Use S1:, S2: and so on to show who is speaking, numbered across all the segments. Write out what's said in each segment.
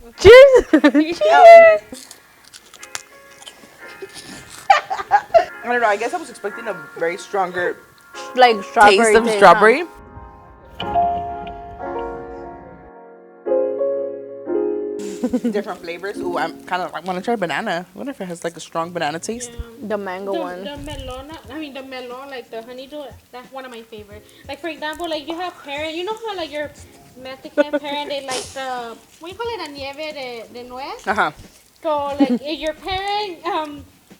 S1: Cheers!
S2: Cheers! I don't know. I guess I was expecting a very stronger
S1: Like strawberry
S2: taste of
S1: taste,
S2: strawberry. Different flavors. Ooh, I want to try banana. I wonder if it has like a strong banana taste.
S1: Huh? The mango one.
S3: The melon, the melon, like the honeydew, that's one of my favorites. Like, for example, like you have parents, you know how like your Mexican parent, they like the, what do you call it, la nieve de nuez?
S2: Uh-huh.
S3: So, like, if your parent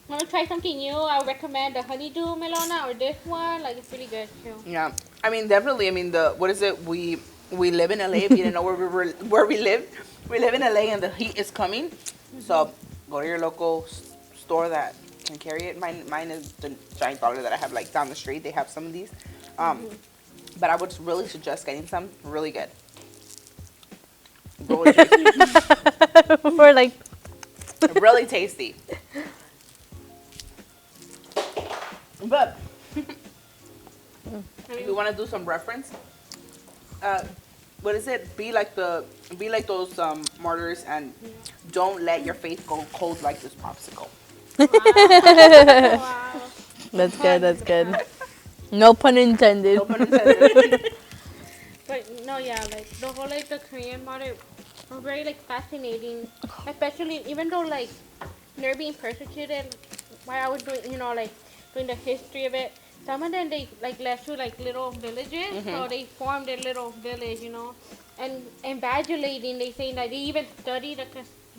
S3: want to try something new, I would recommend the honeydew melona or this one. Like, it's really good too.
S2: Yeah. I mean, definitely. I mean, what is it? We live in LA. If you didn't know where we live, we live in LA and the heat is coming. So go to your local store that can carry it. Mine is the giant dollar that I have like down the street. They have some of these. But I would really suggest getting some. Really good. Really tasty.
S1: For like.
S2: Really tasty. But if you want to do some reference, what is it? Be like those martyrs and don't let your faith go cold like this popsicle.
S3: Wow.
S1: That's good, that's good. No pun intended.
S2: No pun intended.
S3: But no, yeah, like the whole like the Korean model are very like fascinating, especially even though like they're being persecuted. While I was doing, like doing the history of it, some of them they like left to like little villages, so they formed a little village, and invagulating. They say that they even study the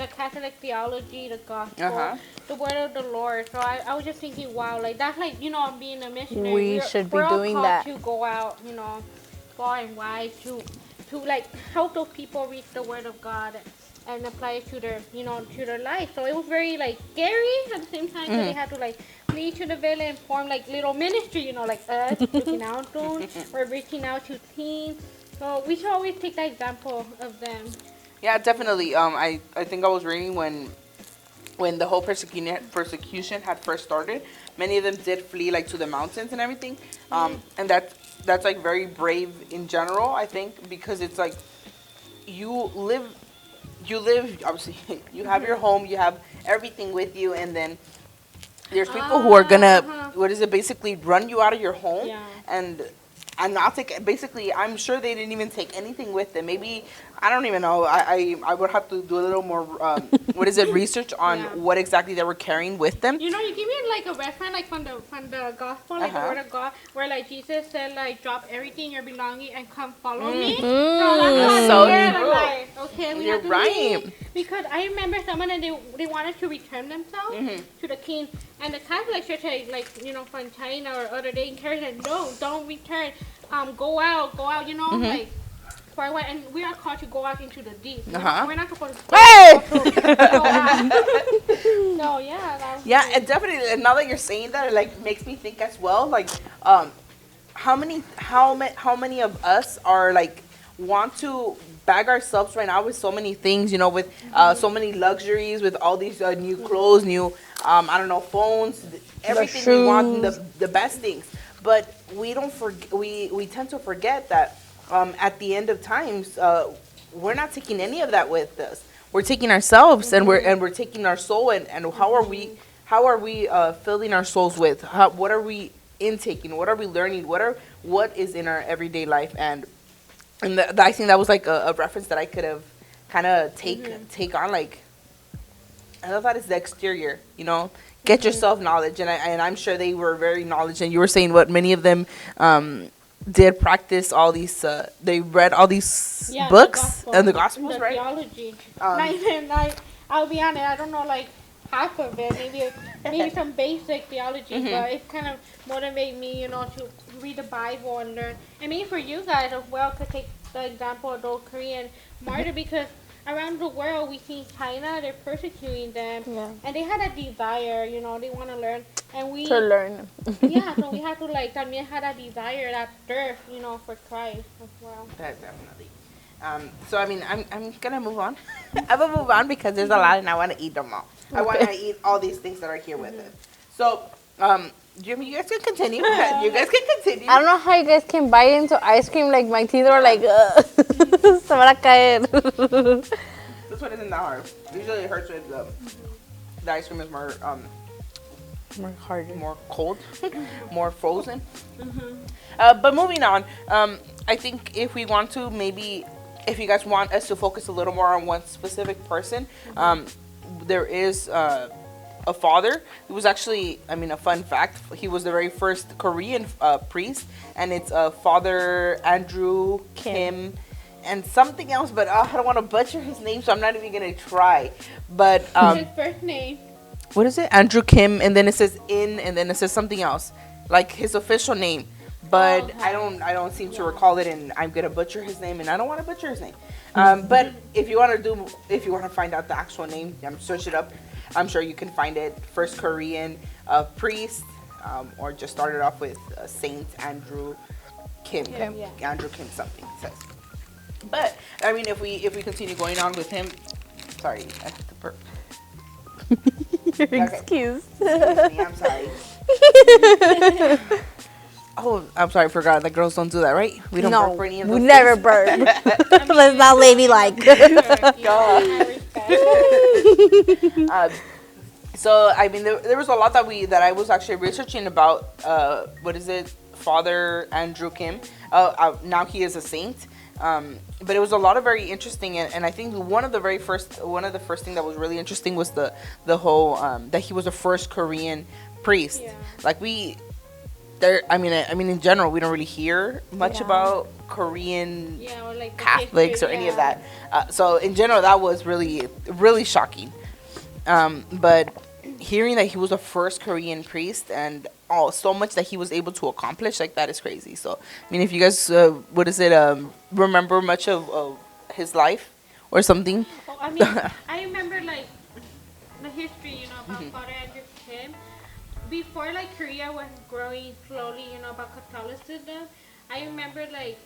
S3: Catholic theology, the gospel, the word of the Lord. So I was just thinking, wow, like that's like being a missionary.
S1: We should be
S3: we're all
S1: doing
S3: called
S1: that.
S3: to go out, far and wide to like help those people reach the word of God and apply it to their to their life. So it was very like scary at the same time. So they had to like flee to the village and form like little ministry, like us, Duc In Altum. We're reaching out to teens. So we should always take that example of them.
S2: Yeah, definitely. I think I was reading when the whole persecution had first started, many of them did flee like to the mountains and everything. And that's like very brave in general, I think, because it's like you live obviously you have your home, you have everything with you, and then there's people who are gonna basically run you out of your home and not take, basically I'm sure they didn't even take anything with them. Maybe, I don't even know, I would have to do a little more research on what exactly they were carrying with them.
S3: You give me like a reference like from the gospel, like the word of God, where like Jesus said like drop everything your belonging and come follow me. So that's
S2: So
S3: true.
S2: true.
S3: Like, okay, we
S2: You're
S3: have to
S2: right.
S3: leave. Because I remember someone and they wanted to return themselves to the king, and the Catholic Church like from China or other, they encouraged them, no, don't return, go out, like far away, and we are called to go out into the deep. We're not supposed to go out. No, yeah.
S2: Yeah, and definitely, and now that you're saying that, it like makes me think as well, like how many of us are like want to bag ourselves right now with so many things, with so many luxuries, with all these new clothes, new I don't know, phones, everything we want, the best things. But we don't we tend to forget that at the end of times, we're not taking any of that with us. We're taking ourselves, and we're taking our soul, and how are we filling our souls with? What are we intaking? What are we learning? What is in our everyday life? And I think that was like a reference that I could have kind of take on. Like, I love that it's the exterior, get yourself knowledge, and I'm sure they were very knowledgeable. And you were saying what many of them did practice all these. They read all these books and the Gospels, right?
S3: Theology. I'll be honest, I don't know like half of it. Maybe some basic theology, but it kind of motivated me, to read the Bible and learn. And maybe for you guys as well, to take the example of those Korean martyrs, because around the world we see China, they're persecuting them, and they had a desire, they want to learn, and we
S1: to learn.
S3: so we have to like también had a desire, that thirst, for Christ as well.
S2: Definitely. So I mean, I'm gonna move on. I'm gonna move on because there's a lot, and I want to eat them all. I want to eat all these things that are here with us. So, you guys can continue. You guys can continue.
S1: I don't know how you guys can bite into ice cream. Like my teeth are like, se van a caer.
S2: That's one isn't that hard. Usually it hurts with the ice cream is more
S1: More harder.
S2: more cold, more frozen. But moving on, I think if we want to, maybe if you guys want us to focus a little more on one specific person, there is a father. He was actually, I mean, a fun fact, he was the very first Korean priest, and it's Father Andrew Kim and something else, but I don't want to butcher his name, so I'm not even going to try. But
S3: His first name.
S2: what is it? Andrew Kim, and then it says In, and then it says something else, like his official name. But
S3: Okay.
S2: I don't seem to recall it, and I'm gonna butcher his name, and I don't want to butcher his name. But if you want to find out the actual name, search it up. I'm sure you can find it. First Korean priest, or just started off with Saint Andrew Kim.
S3: Yeah.
S2: Andrew Kim something it says. But I mean, if we continue going on with him, sorry, I have to burp.
S1: You're excused.
S2: Excuse me, I'm sorry. Oh, I'm sorry, I forgot. The girls don't do that, right? We don't burp for any of
S1: we
S2: those
S1: never
S2: things.
S1: burp. That's not ladylike.
S2: So I mean, there was a lot that I was actually researching about. What is it, Father Andrew Kim? Now he is a saint. But it was a lot of very interesting, and I think one of the first thing that was really interesting was the whole that he was the first Korean priest.
S3: Yeah.
S2: Like I mean, in general, we don't really hear much about Korean
S3: Or like the
S2: Catholics
S3: history,
S2: or any of that. So in general, that was really, really shocking. But hearing that he was the first Korean priest and so much that he was able to accomplish, like, that is crazy. So, I mean, if you guys, remember much of his life or something?
S3: Oh, I mean, I remember like the history, about Father Andrew Kim. Before like Korea was growing slowly, about Catholicism, I remember like,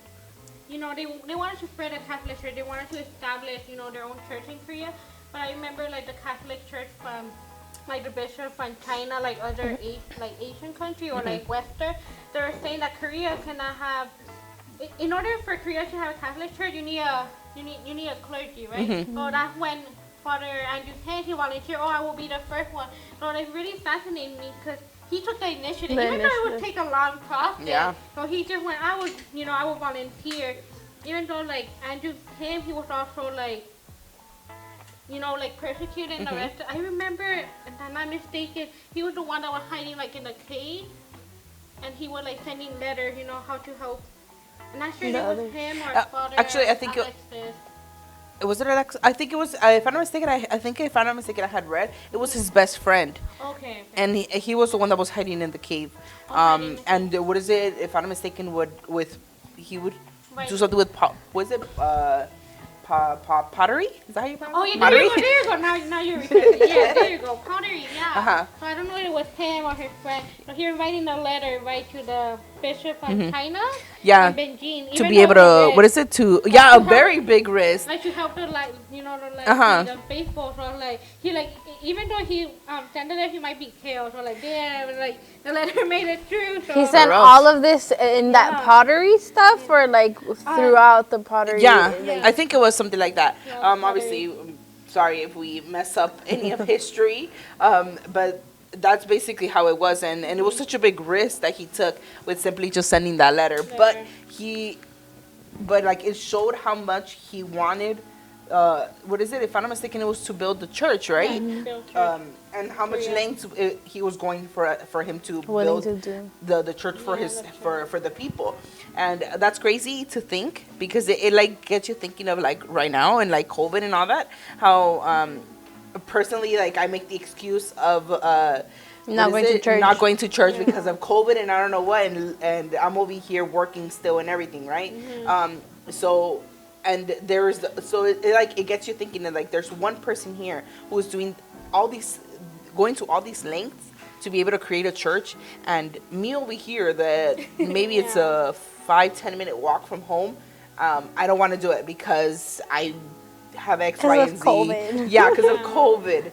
S3: they wanted to spread a Catholic church. They wanted to establish, their own church in Korea. But I remember like the Catholic church from like the bishop from China, like other Asian country or like Western, they were saying that Korea cannot have. In order for Korea to have a Catholic church, you need a clergy, right? So that's when Father Andrew Kim, he volunteered. I will be the first one. So it really fascinated me because he took the initiative, even though it would take a long process.
S2: Yeah.
S3: So he just went. I would volunteer, even though like Andrew Kim, he was also like, like persecuted and arrested. I remember, if I'm not mistaken, he was the one that was hiding like in a cave, and he was like sending letters, how to help. I'm not sure if it was him or Father.
S2: Actually, I think
S3: Alexis.
S2: Was it Alex? I think it was. If I'm not mistaken, I had read it was his best friend.
S3: Okay.
S2: And he was the one that was hiding in the cave. And what is it? If I'm not mistaken, he would do something with pottery? Is that how you pronounce it?
S3: There you go. Now you're recording. Yeah, there you go. Pottery, yeah. So I don't know if it was him or his friend. So he was writing a letter, to the bishop of China.
S2: Yeah.
S3: And Beijing.
S2: To be able to, what is it? A very big risk.
S3: Like to help the the faithful. So like he even though he standing there, he might be killed. So damn, the letter made it through. So.
S1: He sent all of this in that pottery stuff, or like throughout the pottery.
S2: Yeah,
S3: Yeah.
S2: I think it was something like that.
S3: Yeah,
S2: Obviously, sorry if we mess up any of history, but that's basically how it was, and it was such a big risk that he took with simply just sending that letter. But it showed how much he wanted. What is it? If I'm not mistaken, it was to build the church, right? And how much lengths he was going for him to build the church for for the people. And that's crazy to think, because it like gets you thinking of like right now and like COVID and all that, how personally, like, I make the excuse of not going to church because of COVID and I don't know what, and I'm over here working still and everything, right? So it gets you thinking that like there's one person here who is going to all these lengths to be able to create a church, and me over here that maybe it's a 5-10 minute walk from home. I don't want to do it because I have X, Y, and Z.
S1: COVID.
S2: Yeah, because of COVID.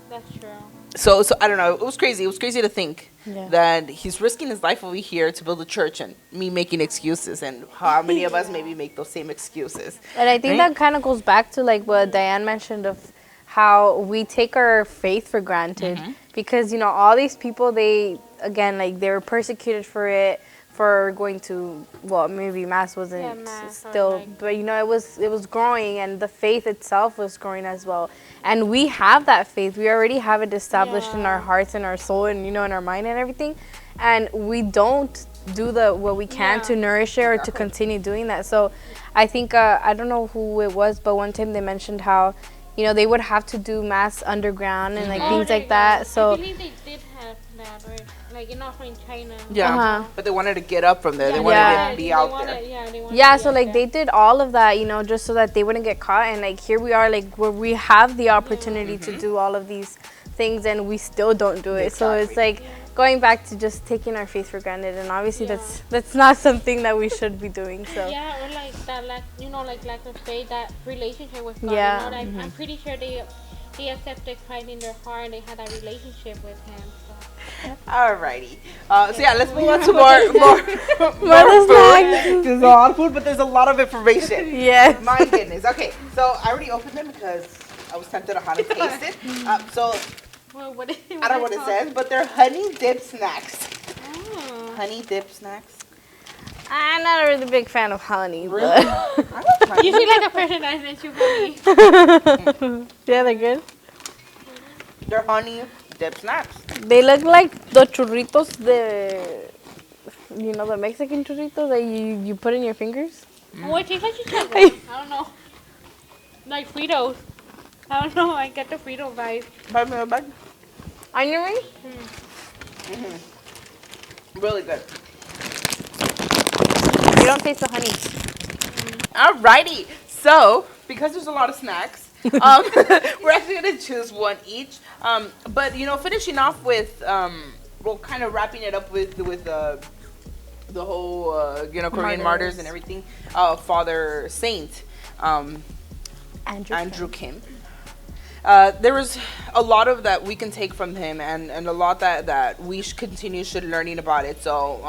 S3: That's true.
S2: So I don't know. It was crazy. It was crazy to think
S1: Yeah.
S2: that he's risking his life over here to build a church, and me making excuses, and how many of us maybe make those same excuses.
S1: And I think
S2: Right?
S1: that kind of goes back to like what Diane mentioned of how we take our faith for granted because all these people, they again, like, they were persecuted for it, for going to, well, maybe mass wasn't
S3: mass or,
S1: still,
S3: like-
S1: but it was growing, and the faith itself was growing as well. And we have that faith. We already have it established in our hearts and our soul, and in our mind and everything. And we don't do what we can to nourish it or to continue doing that. So I think I don't know who it was, but one time they mentioned how they would have to do mass underground and like things like that. So
S3: I believe they did have that, or like also in China.
S2: Yeah, but they wanted to get up from there. They wanted to be out there.
S1: yeah, so like they did all of that, just so that they wouldn't get caught. And like here we are, like where we have the opportunity to do all of these things, and we still don't do it. So it's like going back to just taking our faith for granted, and obviously that's not something that we should be doing. So
S3: yeah, or like that, like like lack of faith, that relationship with God.
S1: Yeah.
S3: Like, I'm pretty sure they accepted Christ in their heart, and they had that relationship with Him. So.
S2: Alrighty. So yeah, let's move on to more food. There's a lot of food, but there's a lot of information.
S1: yeah.
S2: My goodness. Okay, so I already opened them because I was tempted on how to taste it. So
S3: Well,
S2: I don't know what it says, but they're honey dip snacks.
S3: Oh.
S2: Honey dip snacks.
S1: I'm not a really big fan of honey.
S2: Really?
S1: But
S2: I love honey.
S3: You seem like a person that is too funny.
S1: yeah, they're good.
S2: They're honey dip snacks.
S1: They look like the churritos, the Mexican churritos that you put in your fingers.
S3: Oh, it tastes like chicharrón. I don't know. Like Fritos. I don't know. I get the Frito vibe.
S2: Bye.
S1: Onion ring?
S2: Really good.
S1: You don't taste the honey.
S2: Alrighty. So, because there's a lot of snacks, we're actually going to choose one each. But, finishing off with, well, kind of wrapping it up with the whole, Korean martyrs and everything, Father Saint, Andrew Kim. There was a lot of that we can take from him, and a lot that we should continue learning about it. So,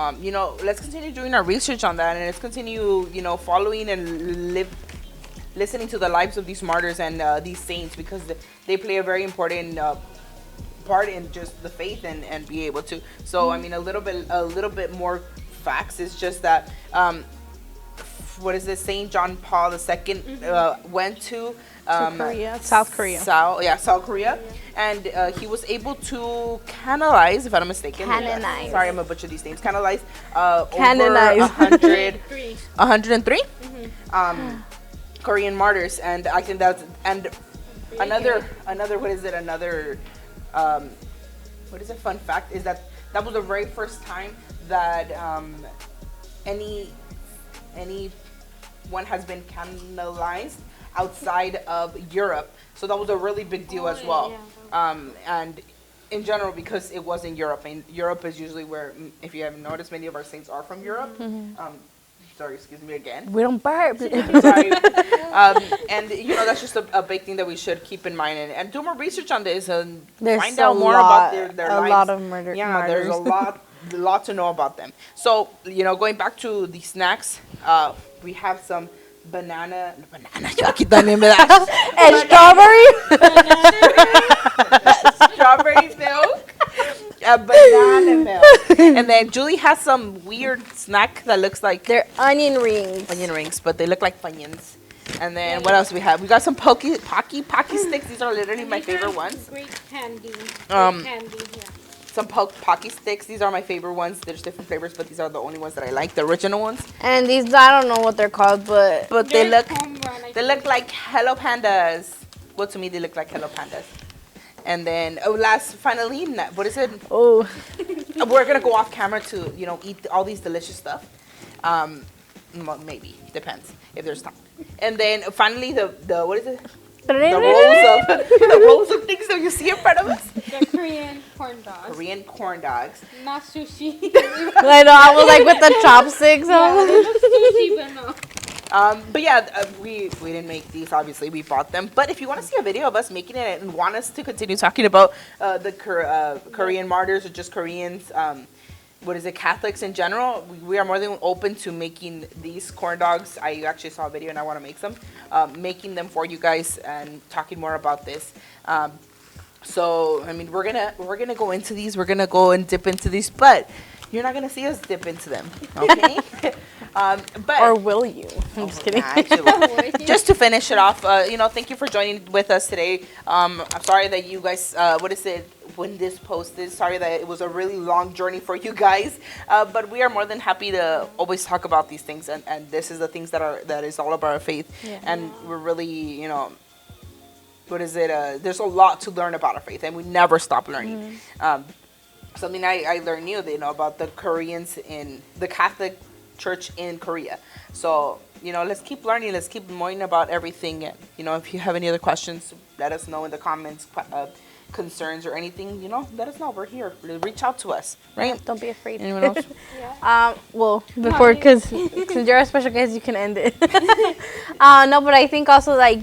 S2: let's continue doing our research on that, and let's continue, following and listening to the lives of these martyrs and these saints, because they play a very important part in just the faith and be able to. So, I mean, a little bit more facts is just that, what is it? Saint John Paul II went to
S1: Korea, South Korea.
S2: South Korea, and he was able to canalize, if I'm not mistaken.
S1: Canonize.
S2: Sorry, I'm gonna butcher these names. Canalize.
S1: Canonize.
S2: Over 103 Korean martyrs, and I think that's another what is it? Another what is a fun fact is that was the very first time that anyone has been canonized outside of Europe. So that was a really big deal as well. And in general, because it was in Europe, and Europe is usually where, if you haven't noticed, many of our saints are from Europe. Sorry, excuse me again.
S1: We don't burp.
S2: Sorry. And that's just a big thing that we should keep in mind, and do more research on this and find out more about their lives.
S1: A lot of martyrs.
S2: Yeah, there's a lot to know about them. So, going back to the snacks, we have some banana, yo aquí también me da.
S1: And strawberry?
S2: Strawberry milk, banana milk. And then Julie has some weird snack that looks like
S1: They're onion rings.
S2: onion rings, but they look like Funyuns. And then what else we have? We got some Pocky sticks. These are literally my favorite ones.
S3: Great candy. Candy, yeah.
S2: Some Pocky sticks. These are my favorite ones. There's different flavors, but these are the only ones that I like, the original ones.
S1: And these, I don't know what they're called, but
S2: they look like Hello Pandas. Well, to me, they look like Hello Pandas. And then finally, what is it?
S1: oh,
S2: We're gonna go off camera to eat all these delicious stuff. Maybe depends if there's time. And then finally, the what is it? The rolls of things that you see in front of us.
S3: The Korean corn dogs.
S2: Korean corn dogs.
S3: Not sushi.
S1: I know, I was like with the chopsticks.
S3: Yeah, they look sushi, but no.
S2: But yeah, we didn't make these. Obviously, we bought them. But if you want to see a video of us making it and want us to continue talking about the Korean martyrs or just Koreans, what is it, Catholics in general, we are more than open to making these corn dogs. I actually saw a video and I want to make some, making them for you guys and talking more about this. So I mean, we're gonna go into these. We're gonna go and dip into these, but you're not gonna see us dip into them, okay? But
S1: Or will you? I'm just kidding.
S2: actually, just to finish it off, thank you for joining with us today. I'm sorry that you guys, when this posted, sorry that it was a really long journey for you guys, but we are more than happy to always talk about these things, and this is the things that is all about our faith, and we're really, there's a lot to learn about our faith, and we never stop learning. Something I learned new, about the Koreans in the Catholic Church in Korea. So, let's keep learning. Let's keep knowing about everything. And, if you have any other questions, let us know in the comments, concerns or anything, let us know. We're here. Reach out to us, right?
S1: Don't be afraid.
S2: Anyone else?
S1: Well, before, because since you're a special guest, you can end it. No, but I think also, like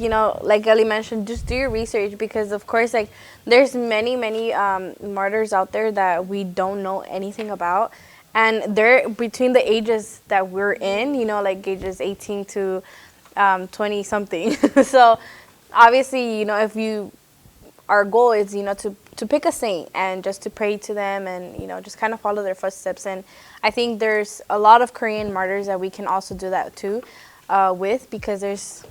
S1: Ellie mentioned, just do your research, because, of course, like, there's many martyrs out there that we don't know anything about. And they're between the ages that we're in, like ages 18 to 20-something. So, obviously, if our goal is, to pick a saint and just to pray to them and, just kind of follow their footsteps. And I think there's a lot of Korean martyrs that we can also do that too with, because there's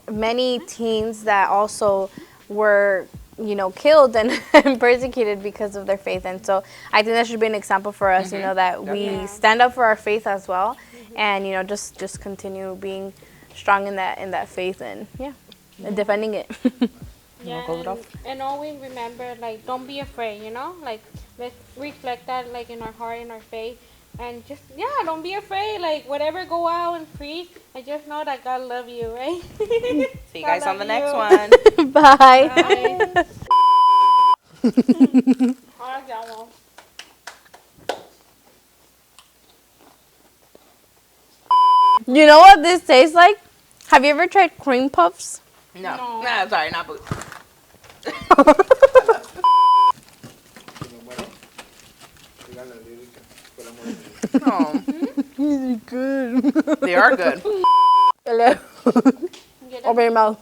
S1: many teens that also were, killed and persecuted because of their faith. And so I think that should be an example for us, that we stand up for our faith as well, and, just continue being strong in that faith and, and defending it.
S3: And always remember, like, don't be afraid, like, let's reflect that, like, in our heart, in our faith, and just, don't be afraid, like, whatever, go out and preach, and just know that God love you, right?
S2: See you guys on the next one.
S1: Bye.
S3: Bye.
S1: You know what this tastes like? Have you ever tried cream puffs?
S2: No. Nah, sorry, not boots. Oh.
S1: Good.
S2: They are good.
S1: Hello. Open your mouth.